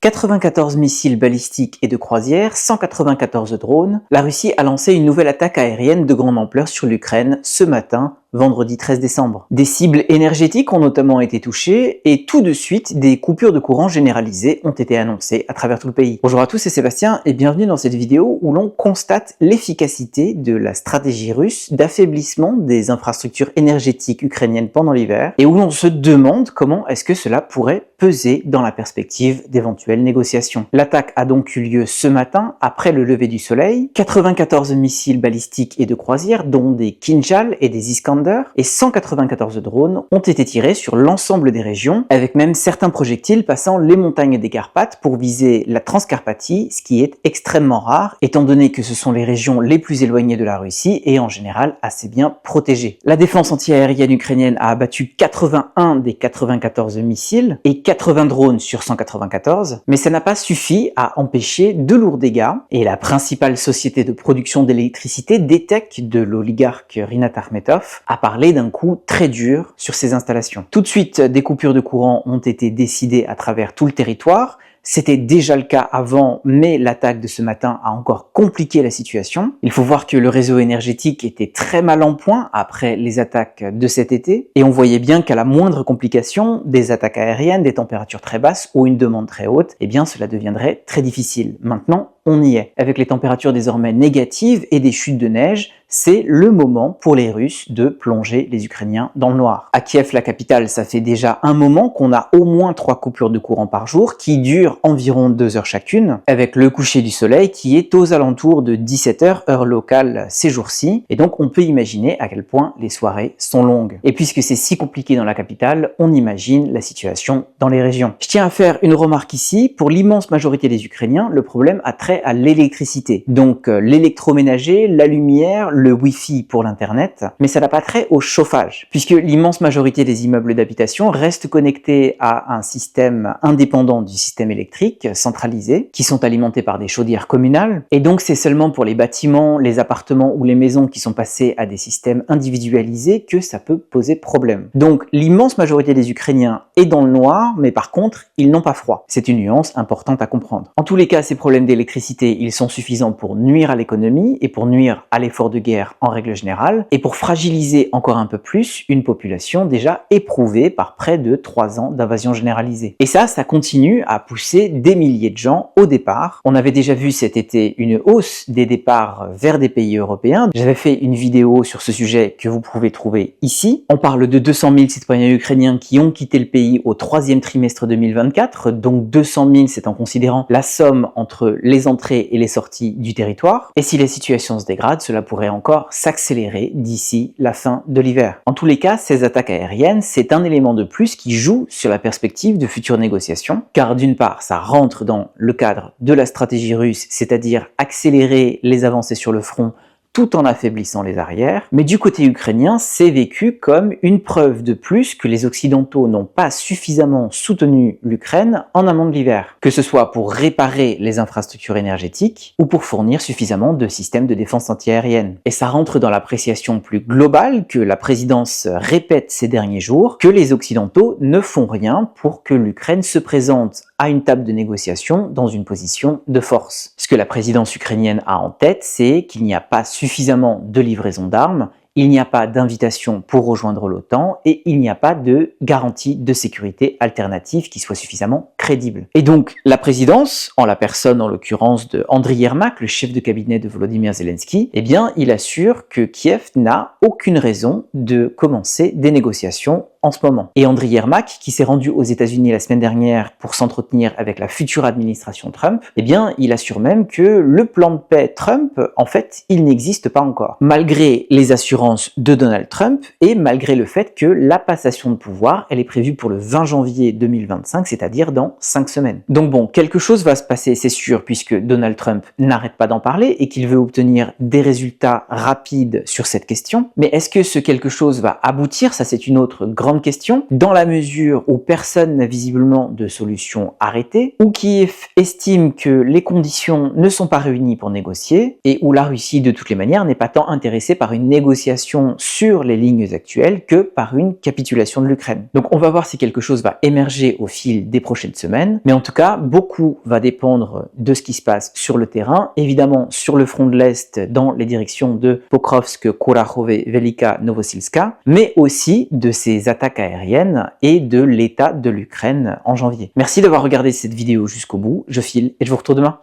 94 missiles balistiques et de croisière, 194 drones, la Russie a lancé une nouvelle attaque aérienne de grande ampleur sur l'Ukraine ce matin, vendredi 13 décembre. Des cibles énergétiques ont notamment été touchées et tout de suite, des coupures de courant généralisées ont été annoncées à travers tout le pays. Bonjour à tous, c'est Sébastien et bienvenue dans cette vidéo où l'on constate l'efficacité de la stratégie russe d'affaiblissement des infrastructures énergétiques ukrainiennes pendant l'hiver et où l'on se demande comment est-ce que cela pourrait peser dans la perspective d'éventuelles négociations. L'attaque a donc eu lieu ce matin après le lever du soleil. 94 missiles balistiques et de croisière, dont des Kinjal et des Iskander, et 194 drones ont été tirés sur l'ensemble des régions, avec même certains projectiles passant les montagnes des Carpates pour viser la Transcarpathie, ce qui est extrêmement rare, étant donné que ce sont les régions les plus éloignées de la Russie et en général assez bien protégées. La défense antiaérienne ukrainienne a abattu 81 des 94 missiles et 80 drones sur 194, mais ça n'a pas suffi à empêcher de lourds dégâts, et la principale société de production d'électricité, DTEK, de l'oligarque Rinat Akhmetov, a parlé d'un coup très dur sur ces installations. Tout de suite, des coupures de courant ont été décidées à travers tout le territoire. C'était déjà le cas avant, mais l'attaque de ce matin a encore compliqué la situation. Il faut voir que le réseau énergétique était très mal en point après les attaques de cet été, et on voyait bien qu'à la moindre complication, des attaques aériennes, des températures très basses ou une demande très haute, eh bien cela deviendrait très difficile. Maintenant, on y est. Avec les températures désormais négatives et des chutes de neige, c'est le moment pour les Russes de plonger les Ukrainiens dans le noir. À Kiev, la capitale, ça fait déjà un moment qu'on a au moins 3 coupures de courant par jour qui durent environ 2 heures chacune, avec le coucher du soleil qui est aux alentours de 17 h heure locale ces jours-ci, et donc on peut imaginer à quel point les soirées sont longues. Et puisque c'est si compliqué dans la capitale, on imagine la situation dans les régions. Je tiens à faire une remarque ici, pour l'immense majorité des Ukrainiens, le problème a trait à l'électricité, donc l'électroménager, la lumière, le Wi-Fi pour l'internet, mais ça n'a pas trait au chauffage, puisque l'immense majorité des immeubles d'habitation restent connectés à un système indépendant du système électrique centralisé, qui sont alimentés par des chaudières communales, et donc c'est seulement pour les bâtiments, les appartements ou les maisons qui sont passés à des systèmes individualisés que ça peut poser problème. Donc l'immense majorité des Ukrainiens est dans le noir, mais par contre, ils n'ont pas froid. C'est une nuance importante à comprendre. En tous les cas, ces problèmes d'électricité, ils sont suffisants pour nuire à l'économie et pour nuire à l'effort de guerre en règle générale, et pour fragiliser encore un peu plus une population déjà éprouvée par près de 3 ans d'invasion généralisée. Et ça continue à pousser des milliers de gens au départ. On avait déjà vu cet été une hausse des départs vers des pays européens. J'avais fait une vidéo sur ce sujet que vous pouvez trouver ici. On parle de 200 000 citoyens ukrainiens qui ont quitté le pays au 3e trimestre 2024, donc 200 000 c'est en considérant la somme entre les entrées et les sorties du territoire. Et si la situation se dégrade, cela pourrait encore s'accélérer d'ici la fin de l'hiver. En tous les cas, ces attaques aériennes, c'est un élément de plus qui joue sur la perspective de futures négociations, car d'une part, ça rentre dans le cadre de la stratégie russe, c'est-à-dire accélérer les avancées sur le front tout en affaiblissant les arrières, mais du côté ukrainien, c'est vécu comme une preuve de plus que les Occidentaux n'ont pas suffisamment soutenu l'Ukraine en amont de l'hiver, que ce soit pour réparer les infrastructures énergétiques ou pour fournir suffisamment de systèmes de défense antiaérienne. Et ça rentre dans l'appréciation plus globale que la présidence répète ces derniers jours, que les Occidentaux ne font rien pour que l'Ukraine se présente à une table de négociation dans une position de force. Ce que la présidence ukrainienne a en tête, c'est qu'il n'y a pas suffisamment de livraison d'armes, il n'y a pas d'invitation pour rejoindre l'OTAN et il n'y a pas de garantie de sécurité alternative qui soit suffisamment crédible. Et donc la présidence, en la personne en l'occurrence de Andriy Yermak, le chef de cabinet de Volodymyr Zelensky, eh bien il assure que Kiev n'a aucune raison de commencer des négociations en ce moment. Et Andriy Yermak, qui s'est rendu aux États-Unis la semaine dernière pour s'entretenir avec la future administration Trump, eh bien, il assure même que le plan de paix Trump, en fait, il n'existe pas encore. Malgré les assurances de Donald Trump et malgré le fait que la passation de pouvoir, elle est prévue pour le 20 janvier 2025, c'est-à-dire dans 5 semaines. Donc bon, quelque chose va se passer, c'est sûr, puisque Donald Trump n'arrête pas d'en parler et qu'il veut obtenir des résultats rapides sur cette question. Mais est-ce que ce quelque chose va aboutir? Ça, c'est une autre grande grande question, dans la mesure où personne n'a visiblement de solution arrêtée, où Kiev estime que les conditions ne sont pas réunies pour négocier, et où la Russie, de toutes les manières, n'est pas tant intéressée par une négociation sur les lignes actuelles que par une capitulation de l'Ukraine. Donc on va voir si quelque chose va émerger au fil des prochaines semaines, mais en tout cas, beaucoup va dépendre de ce qui se passe sur le terrain, évidemment sur le front de l'Est, dans les directions de Pokrovsk, Kurakhove, Velika, Novosilska, mais aussi de ces attaques aériennes et de l'état de l'Ukraine en janvier. Merci d'avoir regardé cette vidéo jusqu'au bout, je file et je vous retrouve demain.